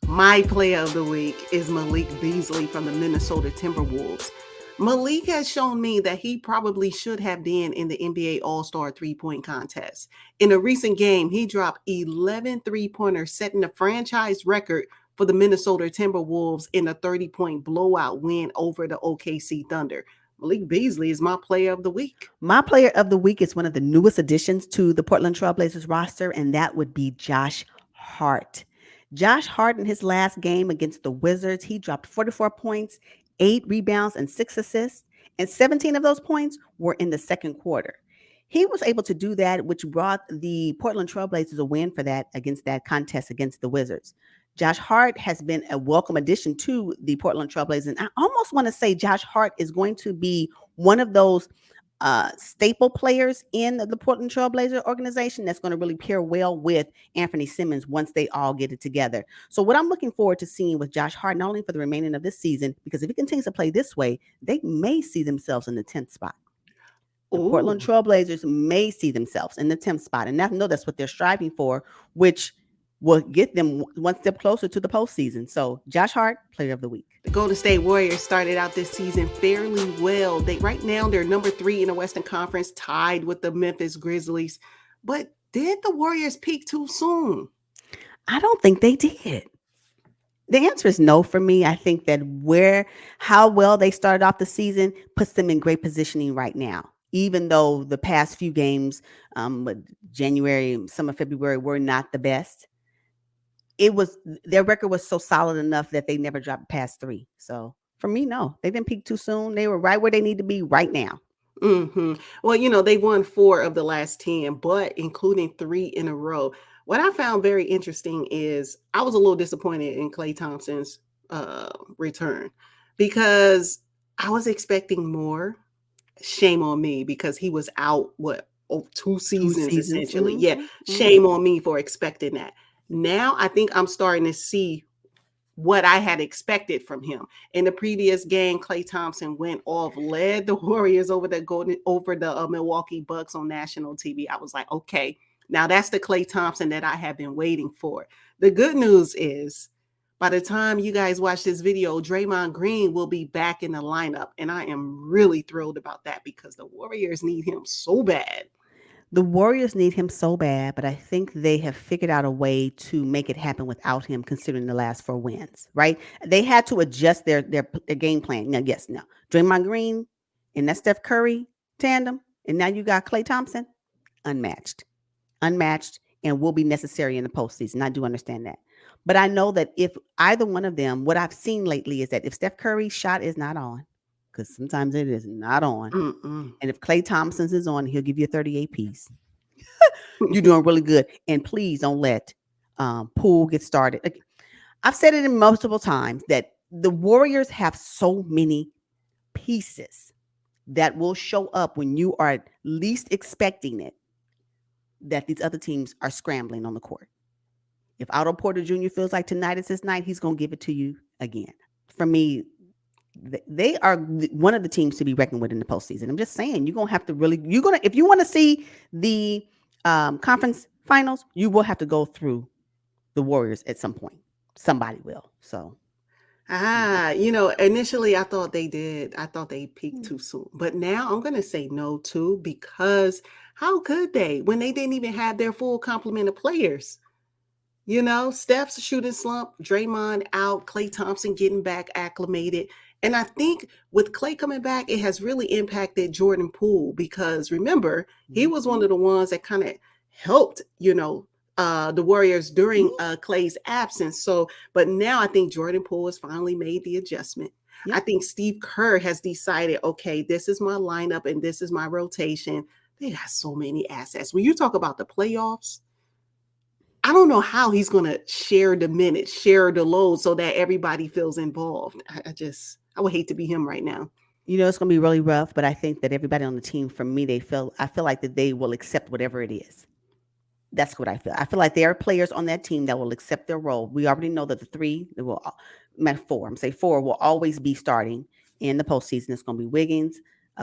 My player of the week is Malik Beasley from the Minnesota Timberwolves. Malik has shown me that he probably should have been in the NBA All-Star three-point contest. In a recent game, he dropped 11 three-pointers, setting the franchise record for the Minnesota Timberwolves in a 30-point blowout win over the OKC Thunder. Malik Beasley is my player of the week. My player of the week is one of the newest additions to the Portland Trailblazers roster, and that would be Josh Hart. Josh Hart, in his last game against the Wizards, he dropped 44 points, 8 rebounds, and 6 assists, and 17 of those points were in the second quarter. He was able to do that, which brought the Portland Trailblazers a win for that against that contest against the Wizards. Josh Hart has been a welcome addition to the Portland Trailblazers. And I almost want to say Josh Hart is going to be one of those staple players in the Portland Trailblazer organization that's going to really pair well with Anthony Simmons once they all get it together. So what I'm looking forward to seeing with Josh Hart, not only for the remaining of this season, because if he continues to play this way, they may see themselves in the 10th spot. The Portland Trailblazers may see themselves in the 10th spot. And I know that's what they're striving for, which will get them one step closer to the postseason. So Josh Hart, player of the week. The Golden State Warriors started out this season fairly well. Right now they're number 3 in the Western Conference, tied with the Memphis Grizzlies. But did the Warriors peak too soon? I don't think they did. The answer is no for me. I think that how well they started off the season puts them in great positioning right now. Even though the past few games, January, some of February, were not the best, their record was so solid enough that they never dropped past 3. So for me, no, they didn't peak too soon. They were right where they need to be right now. Mm-hmm. Well, they won 4 of the last 10, but including 3 in a row. What I found very interesting is I was a little disappointed in Klay Thompson's return because I was expecting more. Shame on me because he was out, 2 seasons essentially. Mm-hmm. Yeah, shame on me for expecting that. Now I think I'm starting to see what I had expected from him. In the previous game, Klay Thompson went off, led the Warriors over the Milwaukee Bucks on national TV. I was like, okay, now that's the Klay Thompson that I have been waiting for. The good news is, by the time you guys watch this video, Draymond Green will be back in the lineup. And I am really thrilled about that because the Warriors need him so bad. The Warriors need him so bad, but I think they have figured out a way to make it happen without him, considering the last 4 wins, right? They had to adjust their game plan. Now, Draymond Green and that Steph Curry tandem, and now you got Klay Thompson, unmatched, and will be necessary in the postseason. I do understand that. But I know that if either one of them, what I've seen lately is that if Steph Curry's shot is not on, because sometimes it is not on, and if Klay Thompson's is on, he'll give you a 38 piece. You're doing really good. And please don't let Poole get started. I've said it in multiple times that the Warriors have so many pieces that will show up when you are least expecting it, that these other teams are scrambling on the court. If Otto Porter Jr. feels like tonight is his night, he's going to give it to you again. For me, they are one of the teams to be reckoned with in the postseason. I'm just saying, if you want to see the conference finals, you will have to go through the Warriors at some point. Somebody will. So. Initially I thought they did. I thought they peaked too soon. But now I'm going to say no too, because how could they when they didn't even have their full complement of players? Steph's shooting slump, Draymond out, Klay Thompson getting back acclimated. And I think with Klay coming back, it has really impacted Jordan Poole because remember, he was one of the ones that kind of helped, the Warriors during Klay's absence. So, but now I think Jordan Poole has finally made the adjustment. Yep. I think Steve Kerr has decided, okay, this is my lineup and this is my rotation. They got so many assets. When you talk about the playoffs, I don't know how he's going to share the minutes, share the load so that everybody feels involved. I would hate to be him right now. It's going to be really rough, but I think that everybody on the team, for me, I feel like that they will accept whatever it is. That's what I feel. I feel like there are players on that team that will accept their role. We already know that four will always be starting in the postseason. It's going to be Wiggins,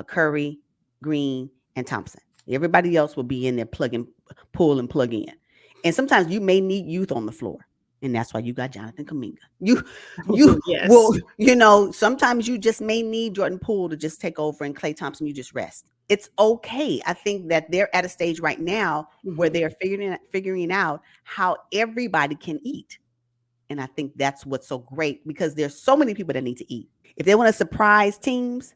Curry, Green, and Thompson. Everybody else will be in there pull and plug in. And sometimes you may need youth on the floor. And that's why you got Jonathan Kaminga. You Yes. will, sometimes you just may need Jordan Poole to just take over, and Klay Thompson, you just rest. It's okay. I think that they're at a stage right now where Mhm. they are figuring out how everybody can eat. And I think that's what's so great, because there's so many people that need to eat. If they want to surprise teams,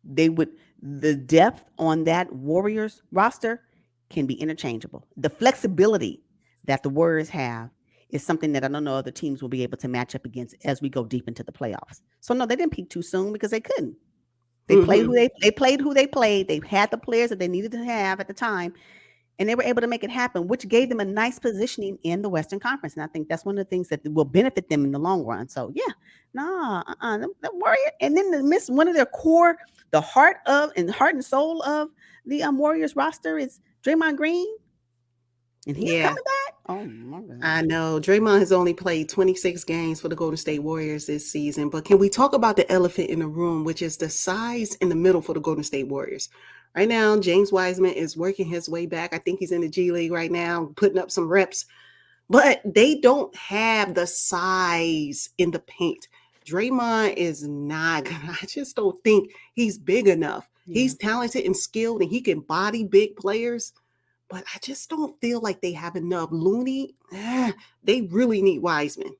they would the depth on that Warriors roster can be interchangeable. The flexibility that the Warriors have is something that I don't know other teams will be able to match up against as we go deep into the playoffs. So no, they didn't peak too soon because they couldn't. Mhm. They played who they played. They had the players that they needed to have at the time, and they were able to make it happen, which gave them a nice positioning in the Western Conference. And I think that's one of the things that will benefit them in the long run. So yeah, nah, the Warrior, and then to miss one of their core, the heart and soul of the Warriors roster is Draymond Green, and he's Yeah. coming back. Oh my I gosh. know Draymond has only played 26 games for the Golden State Warriors this season, but can we talk about the elephant in the room, which is the size in the middle for the Golden State Warriors? Right now, James Wiseman is working his way back. I think he's in the G League right now, putting up some reps, but they don't have the size in the paint. Draymond is not gonna, I just don't think he's big enough. Yeah. He's talented and skilled and he can body big players, but I just don't feel like they have enough. Looney, they really need Wiseman.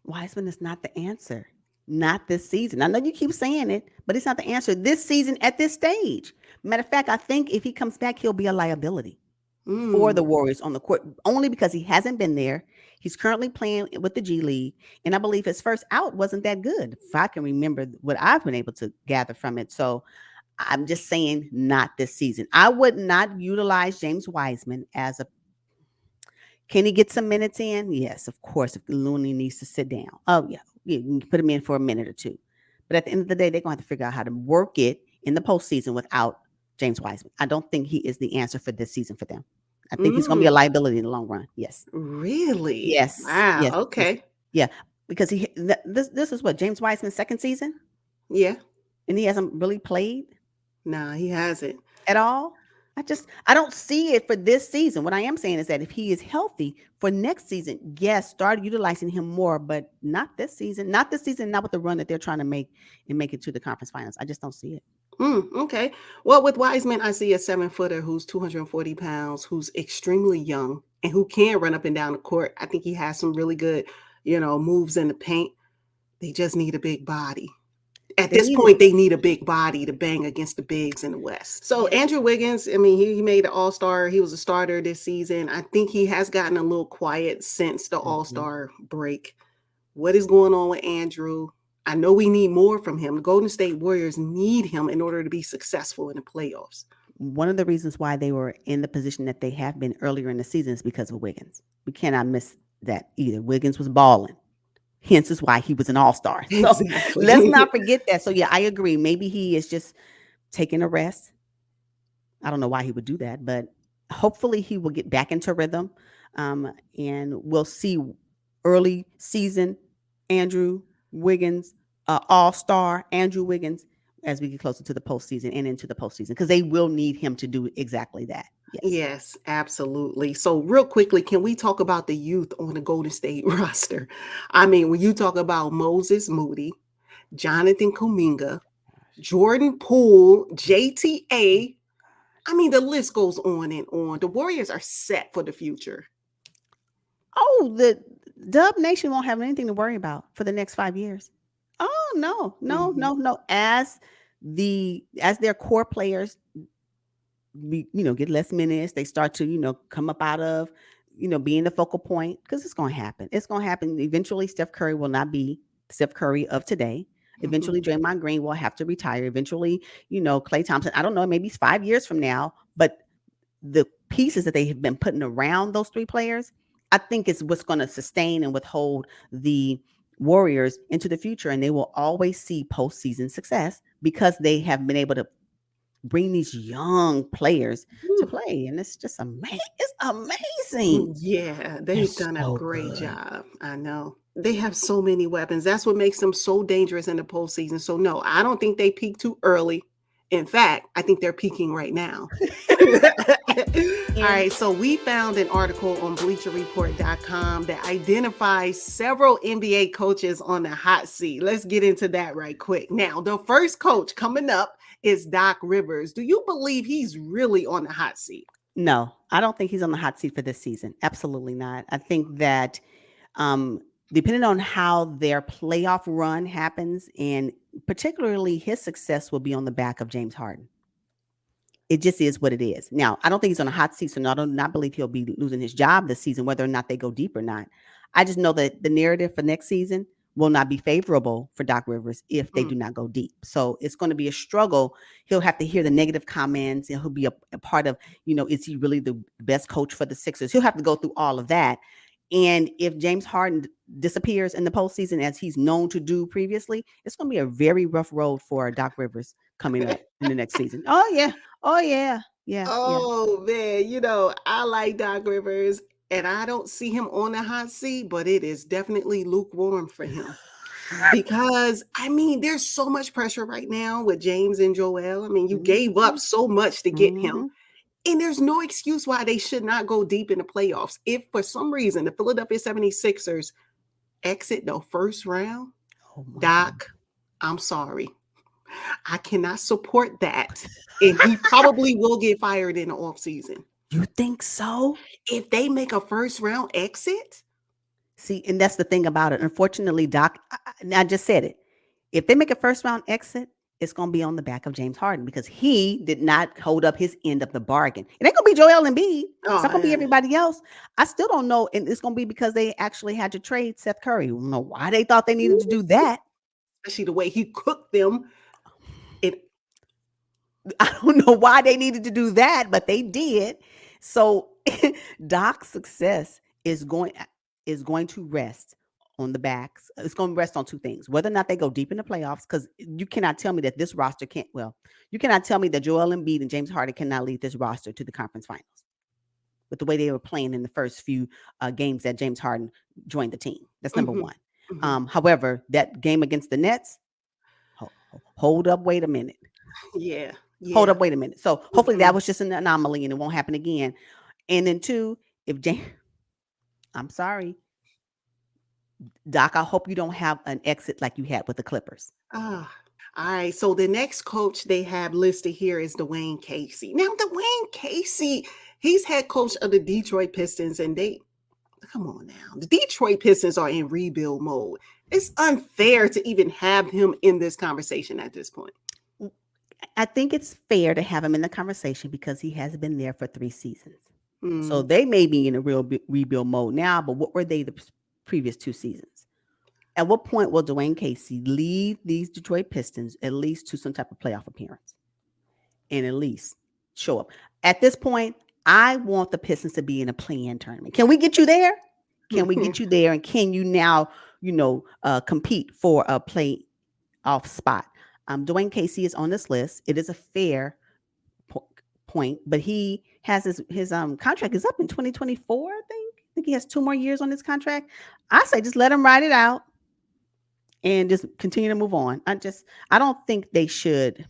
Wiseman is not the answer. Not this season. I know you keep saying it, but it's not the answer this season at this stage. Matter of fact, I think if he comes back, he'll be a liability for the Mm, Warriors on the court, only because he hasn't been there. He's currently playing with the G League, and I believe his first out wasn't that good, if I can remember what I've been able to gather from it. So I'm just saying, not this season. I would not utilize James Wiseman as a. Can he get some minutes in? Yes, of course. If Looney needs to sit down, oh yeah, you can put him in for a minute or two. But at the end of the day, they're going to have to figure out how to work it in the postseason without James Wiseman. I don't think he is the answer for this season for them. I think he's going to be a mm, liability in the long run. Yes, really? yes, Wow. yes, yes, Okay. yeah. Because this is what James Wiseman's second season, Yeah. and he hasn't really played Nah, he hasn't. at all. I don't see it for this season. What I am saying is that if he is healthy for next season, yes, start utilizing him more, but not this season. Not this season, not with the run that they're trying to make and make it to the conference finals. I just don't see it. Okay. Well, with Wiseman, I see a 7 footer who's 240 pounds, who's extremely young, and who can run up and down the court. I think he has some really good, moves in the paint. They just need a big body. At They this need it. point, they need a big body to bang against the bigs in the West. So Yeah. Andrew Wiggins, I mean, he made an All-Star. He was a starter this season. I think he has gotten a little quiet since the Mhm. All-Star break. What is going on with Andrew? I know we need more from him. The Golden State Warriors need him in order to be successful in the playoffs. One of the reasons why they were in the position that they have been earlier in the season is because of Wiggins. We cannot miss that either. Wiggins was balling. Hence is why he was an all-star. So let's Exactly. not forget that. So yeah, I agree. Maybe he is just taking a rest. I don't know why he would do that, but hopefully he will get back into rhythm. And we'll see early season Andrew Wiggins, all star Andrew Wiggins, as we get closer to the postseason and into the postseason, because they will need him to do exactly that. Yes. Yes, absolutely. So, real quickly, can we talk about the youth on the Golden State roster? I mean, when you talk about Moses Moody, Jonathan Kuminga, Jordan Poole, JTA, I mean, the list goes on and on. The Warriors are set for the future. Oh, the Dub Nation won't have anything to worry about for the next 5 years. Oh no, no, Mhm. no, no. As their core players get less minutes, they start to come up out of being the focal point, because it's going to happen. It's going to happen eventually. Steph Curry will not be Steph Curry of today. Mhm. Eventually Draymond Green will have to retire. Eventually, Klay Thompson, I don't know, maybe it's 5 years from now, but the pieces that they have been putting around those three players, I think is what's going to sustain and withhold the Warriors into the future, and they will always see postseason success because they have been able to bring these young players to Whew. play, and it's just amazing. It's amazing. Yeah, They're they've done a so great good. job. I know. They have so many weapons. That's what makes them so dangerous in the postseason. So, no, I don't think they peak too early. In fact, I think they're peaking right now. All Yeah. right, so we found an article on bleacherreport.com that identifies several NBA coaches on the hot seat. Let's get into that right quick. Now, the first coach coming up is Doc Rivers. Do you believe he's really on the hot seat? No, I don't think he's on the hot seat for this season. Absolutely not. I think that um, depending on how their playoff run happens, and particularly his success will be on the back of James Harden. It just is what it is. Now, I don't think he's on a hot seat, so I do not believe he'll be losing his job this season, whether or not they go deep or not. I just know that the narrative for next season will not be favorable for Doc Rivers if they Mm. do not go deep. So it's going to be a struggle. He'll have to hear the negative comments, and he'll be a part of, is he really the best coach for the Sixers? He'll have to go through all of that. And if James Harden disappears in the postseason as he's known to do previously, it's going to be a very rough road for Doc Rivers coming up in the next season. Oh yeah. Oh yeah. Yeah. Yeah. Oh man, I like Doc Rivers and I don't see him on the hot seat, but it is definitely lukewarm for him. Because I mean, there's so much pressure right now with James and Joel. I mean, you gave up so much to get him. Mm-hmm. And there's no excuse why they should not go deep in the playoffs. If for some reason the Philadelphia 76ers exit the first round, Oh my God. Doc, I'm sorry. I cannot support that. And he probably will get fired in the offseason. You think so? If they make a first round exit, See, and that's the thing about it. Unfortunately, Doc, I just said it. If they make a first round exit, it's going to be on the back of James Harden because he did not hold up his end of the bargain. It ain't going to be Joel Embiid. It's not going to be everybody else. I still don't know. And it's going to be because they actually had to trade Seth Curry. I don't know why they thought they needed to do that. especially the way he cooked them. I don't know why they needed to do that, but they did. So Doc's success is going to rest on the backs. It's going to rest on two things: whether or not they go deep in the playoffs, because you cannot tell me that this roster can't. Well, you cannot tell me that Joel Embiid and James Harden cannot lead this roster to the conference finals with the way they were playing in the first few games that James Harden joined the team. That's number one. However, that game against the Nets, hold up, wait a minute. Yeah. Hold up, wait a minute. So hopefully that was just an anomaly and it won't happen again. And then two, if James, I'm sorry, Doc, I hope you don't have an exit like you had with the Clippers. All right. So the next coach they have listed here is Dwayne Casey. Now, Dwayne Casey, he's head coach of the Detroit Pistons, and come on now. The Detroit Pistons are in rebuild mode. It's unfair to even have him in this conversation at this point. I think it's fair to have him in the conversation because he has been there for 3 seasons. So they may be in a real rebuild mode now, but what were they the previous 2 seasons? At what point will Dwayne Casey lead these Detroit Pistons at least to some type of playoff appearance and at least show up? At this point, I want the Pistons to be in a play-in tournament. Can we get you there? Can we get you there? And can you now, compete for a playoff spot? Dwayne Casey is on this list. It is a fair point, but he has his contract is up in 2024. I think he has 2 more years on his contract. I say just let him ride it out and just continue to move on. I don't think they should.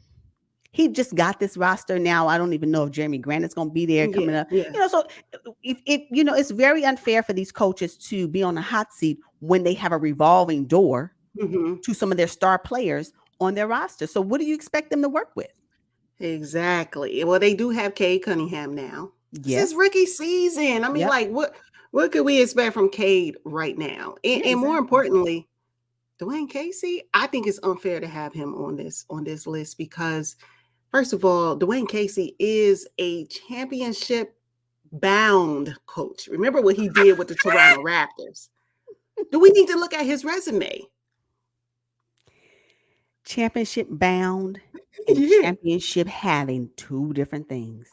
He just got this roster now. I don't even know if Jeremy Grant is going to be there coming up. Yeah. So it's very unfair for these coaches to be on the hot seat when they have a revolving door to some of their star players on their roster. So what do you expect them to work with? Exactly. Well, they do have Cade Cunningham now. Yes. This is rookie season. I mean, what could we expect from Cade right now? And more importantly, Dwayne Casey, I think it's unfair to have him on this list because, first of all, Dwayne Casey is a championship bound coach. Remember what he did with the Toronto Raptors. Do we need to look at his resume? Championship bound and championship having 2 different things.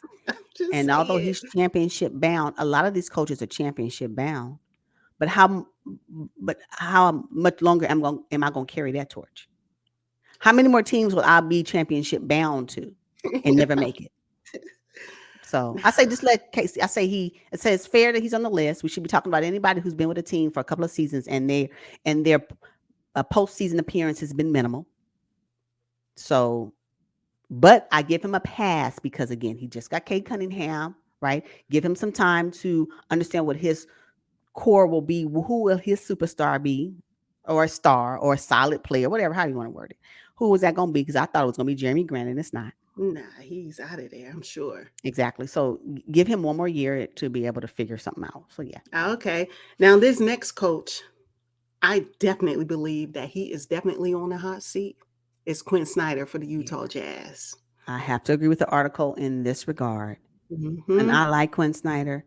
And although he's championship bound, a lot of these coaches are championship bound. But how much longer am I going to carry that torch? How many more teams will I be championship bound to and never make it? So I say just let Casey. I say it's fair that he's on the list. We should be talking about anybody who's been with a team for a couple of seasons and their postseason appearance has been minimal. So But I give him a pass because again, he just got Kate Cunningham, right? Give him some time to understand what his core will be. Who will his superstar be, or a star, or a solid player, whatever, how do you want to word it? Who is that going to be? Because I thought it was going to be Jeremy Grant, and it's not. Nah, he's out of there, I'm sure. Exactly. So give him one more year to be able to figure something out. So yeah. Okay. Now, this next coach, I definitely believe that he is definitely on the hot seat. It's Quinn Snyder for the Yeah. Utah Jazz. I have to agree with the article in this regard. And Hmm. I like Quinn Snyder,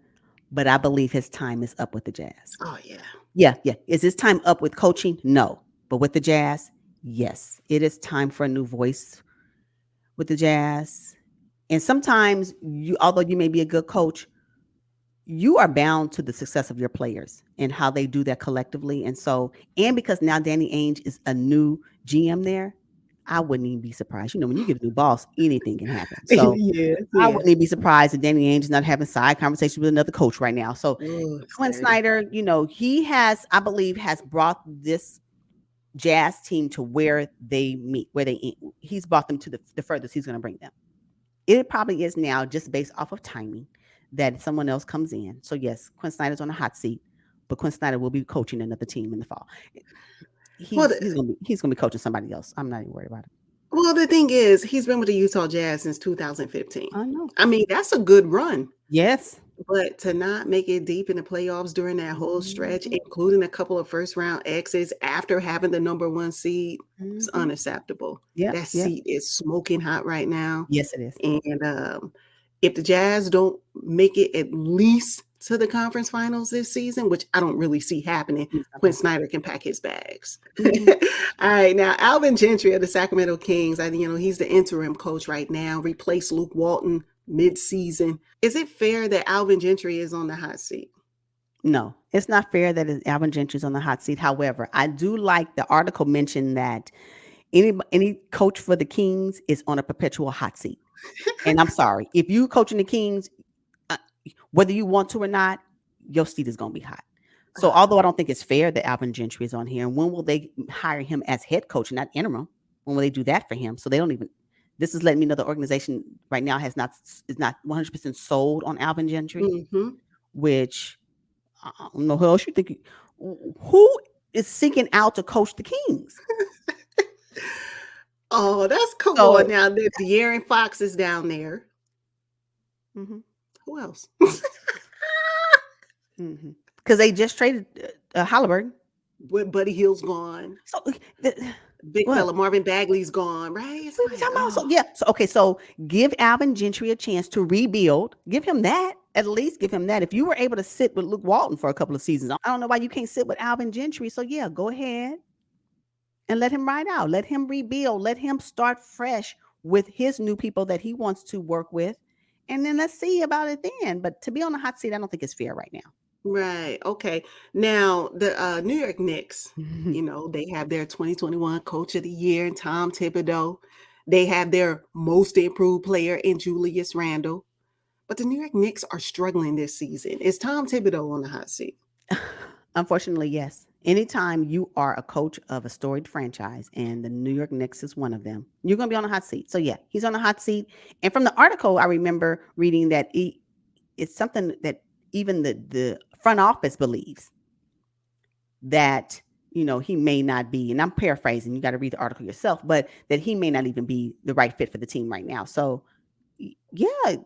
but I believe his time is up with the Jazz. Oh, yeah. Yeah, yeah. Is his time up with coaching? No. But with the Jazz, yes. It is time for a new voice with the Jazz. And sometimes you, although you may be a good coach, you are bound to the success of your players and how they do that collectively. And so, and because now Danny Ainge is a new GM there, I wouldn't even be surprised. You know, when you get a new boss, anything can happen. So Yes, I yes. wouldn't even be surprised if Danny Ainge is not having side conversations with another coach right now. So Oh, it's Quinn dirty. Snyder, you know, he has, I believe, has brought this Jazz team to where they meet, where they he's brought them to the furthest he's going to bring them. It probably is now just based off of timing that someone else comes in. So yes, Quinn Snyder's on the hot seat, but Quinn Snyder will be coaching another team in the fall. Well, He's gonna be coaching somebody else. I'm not even worried about it. well, the thing is, he's been with the Utah Jazz since 2015. I know. I mean, that's a good run. Yes. But to not make it deep in the playoffs during that whole stretch, Mhm. including a couple of first round exits after having the number one seed, is Mhm. unacceptable. Yep. That Yep. seat is smoking hot right now. Yes, it is. And if the Jazz don't make it at least to the conference finals this season, which I don't really see happening, It's not Quinn gonna Snyder can pack his bags. happen. All right, now Alvin Gentry of the Sacramento Kings, he's the interim coach right now, replaced Luke Walton mid-season. Is it fair that Alvin Gentry is on the hot seat? No, it's not fair that Alvin Gentry's on the hot seat. However, I do like the article mentioned that any coach for the Kings is on a perpetual hot seat. And I'm sorry, if you coaching the Kings, uh, whether you want to or not, your seat is going to be hot. So, although I don't think it's fair that Alvin Gentry is on here, and when will they hire him as head coach, not interim? When will they do that for him? So they don't even. This is letting me know the organization right now is not 100% sold on Alvin Gentry, Mm-hmm. which I don't know who else you think. Who is seeking out to coach the Kings? Oh, come on So, now. The De'Aaron Fox is down there. mhm, Who else? mhm. Because they just traded Halliburton. Buddy Hill's gone. So, Big what? fella Marvin Bagley's gone, right? It's We were like, talking about, so oh, yeah. So okay, so give Alvin Gentry a chance to rebuild. Give him that. At least give him that. If you were able to sit with Luke Walton for a couple of seasons, I don't know why you can't sit with Alvin Gentry. So yeah, go ahead and let him ride out. Let him rebuild. Let him start fresh with his new people that he wants to work with. And then let's see about it then. But to be on the hot seat, I don't think it's fair right right. Okay. Now, the New York Knicks, now. they have their 2021 Coach of the Year, Tom Thibodeau. They have their most improved player in Julius Randle. But the New York Knicks are struggling this season. Is Tom Thibodeau on the hot seat? Unfortunately, yes. Anytime you are a coach of a storied franchise, and the New York Knicks is one of them, you're going to be on a hot seat. So, yeah, he's on a hot seat. And from the article, I remember reading that it's something that even the front office believes that, he may not be, and I'm paraphrasing, you got to read the article yourself, but that he may not even be the right fit for the team right now. So, yeah,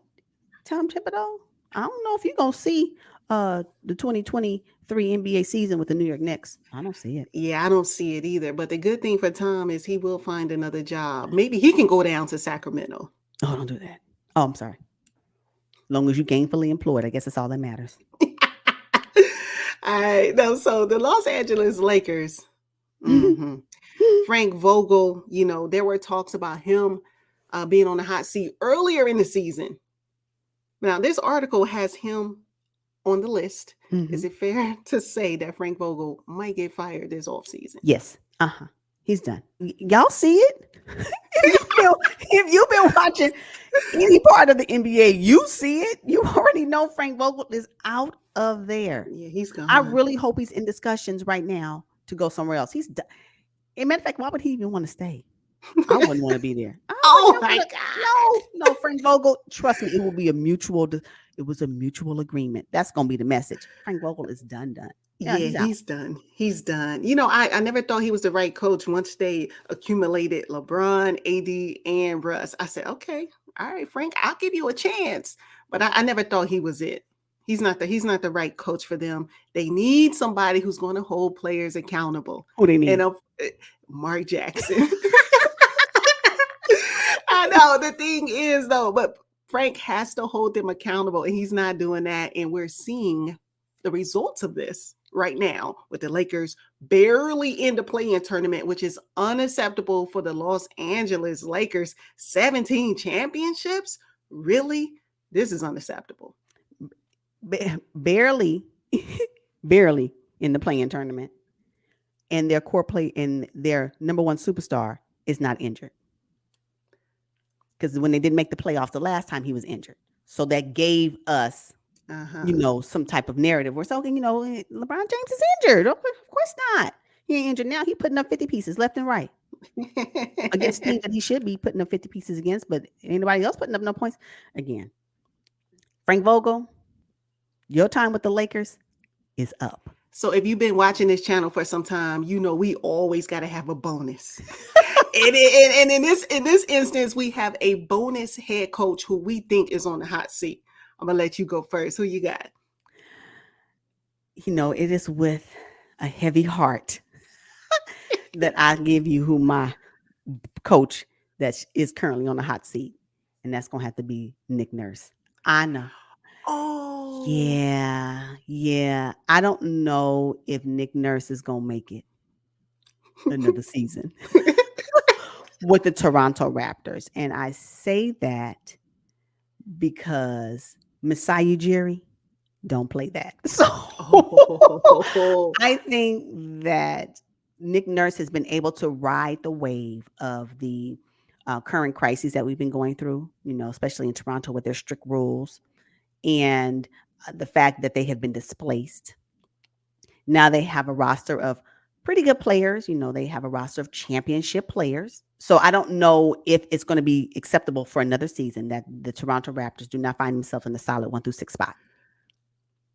Tom Thibodeau, I don't know if you're going to see the 2023 NBA season with the New York Knicks. I don't see it. Yeah, I don't see it either. But the good thing for Tom is he will find another job. Maybe he can go down to Sacramento. Oh, don't do that. Oh, I'm sorry. As long as you gainfully employed, I guess that's all that matters. All right. No, so the Los Angeles Lakers, mhm. Frank Vogel, there were talks about him being on the hot seat earlier in the season. Now, this article has him on the list. Is it fair to say that Frank Vogel might get fired this offseason? Yes. He's done. Y'all see it? if you've been watching any part of the NBA, you see it. You already know Frank Vogel is out of there. Yeah, he's I gone. really hope he's in discussions right now to go somewhere else. He's done. As a matter of fact, why would he even want to stay? I wouldn't want to be there. Oh We're my not God. no, Frank Vogel, trust me, it will be a mutual it was a mutual agreement. That's gonna be the message. Frank Vogel is done. Yeah, Yeah, he's out. he's done. He's done. I never thought he was the right coach once they accumulated LeBron, AD, and Russ. I said, okay, all right, Frank, I'll give you a chance. But I never thought he was it. He's not the right coach for them. They need somebody who's going to hold players accountable. Who they And need. Mark Jackson. I know the thing is though, but Frank has to hold them accountable, and he's not doing that. And we're seeing the results of this right now with the Lakers barely in the play-in tournament, which is unacceptable for the Los Angeles Lakers. 17 championships? Really? This is unacceptable. Barely, barely in the playing tournament. And their core play and their number one superstar is not injured. Because when they didn't make the playoffs the last time, he was injured. So that gave us, Uh-huh. some type of narrative. We're talking, LeBron James is injured. Of course not. He ain't injured now. He putting up 50 pieces left and right against teams that he should be putting up 50 pieces against, but anybody else putting up no points. Again, Frank Vogel, your time with the Lakers is up. So if you've been watching this channel for some time, we always got to have a bonus. and in this instance, we have a bonus head coach who we think is on the hot seat. I'm gonna let you go first. Who you got? It is with a heavy heart that I give you who my coach that is currently on the hot seat, and that's gonna have to be Nick Nurse. I know. Oh, Yeah. I don't know if Nick Nurse is gonna make it another season with the Toronto Raptors, and I say that because Masai Ujiri don't play that. So oh, I think that Nick Nurse has been able to ride the wave of the current crises that we've been going through, especially in Toronto with their strict rules and the fact that they have been displaced. Now they have a roster of pretty good players. They have a roster of championship players. So I don't know if it's going to be acceptable for another season that the Toronto Raptors do not find themselves in the solid 1 through 6 spot.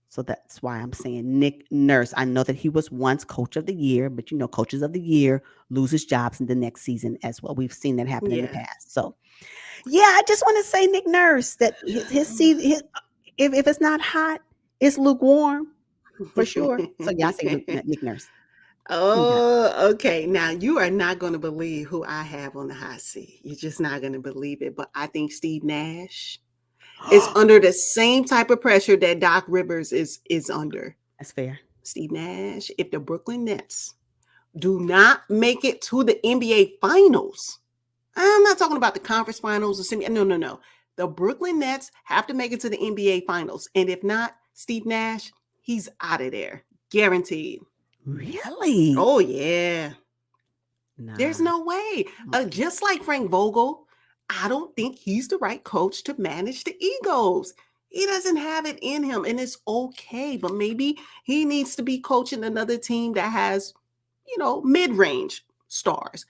So that's why I'm saying Nick Nurse. I know that he was once coach of the year, but coaches of the year loses jobs in the next season as well. We've seen that happen in the yeah. past. So yeah, I just want to say Nick Nurse that his season, if it's not hot, it's lukewarm for sure. So yeah, I say Nick Nurse. Who you got? Oh, okay. Now you are not going to believe who I have on the hot seat. You're just not going to believe it. But I think Steve Nash is under the same type of pressure that Doc Rivers is under. That's fair. Steve Nash, if the Brooklyn Nets do not make it to the NBA Finals, I'm not talking about the conference finals or semi. No. The Brooklyn Nets have to make it to the NBA Finals. And if not, Steve Nash, he's out of there. Guaranteed. Really? Oh, yeah. There's Nah. no way. Just like Frank Vogel, I don't think he's the right coach to manage the egos. He doesn't have it in him, and it's okay. But maybe he needs to be coaching another team that has, mid-range stars,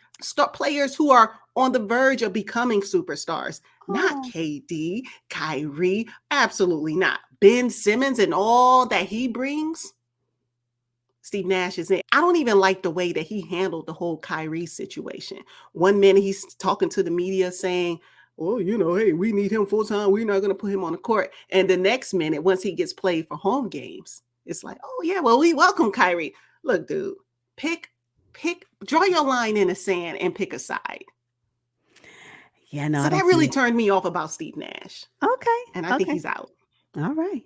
players who are on the verge of becoming superstars. Not Oh. KD, Kyrie, absolutely not. Ben Simmons and all that he brings. Steve Nash is in. I don't even like the way that he handled the whole Kyrie situation. One minute he's talking to the media saying, "Oh, hey, we need him full time. We're not going to put him on the court." And the next minute, once he gets played for home games, it's like, "Oh yeah, well we welcome Kyrie." Look, dude, pick, draw your line in the sand and pick a side. Yeah, no, So I that don't see really it. turned me off about Steve Nash, Okay. and I think Okay. he's out. All right.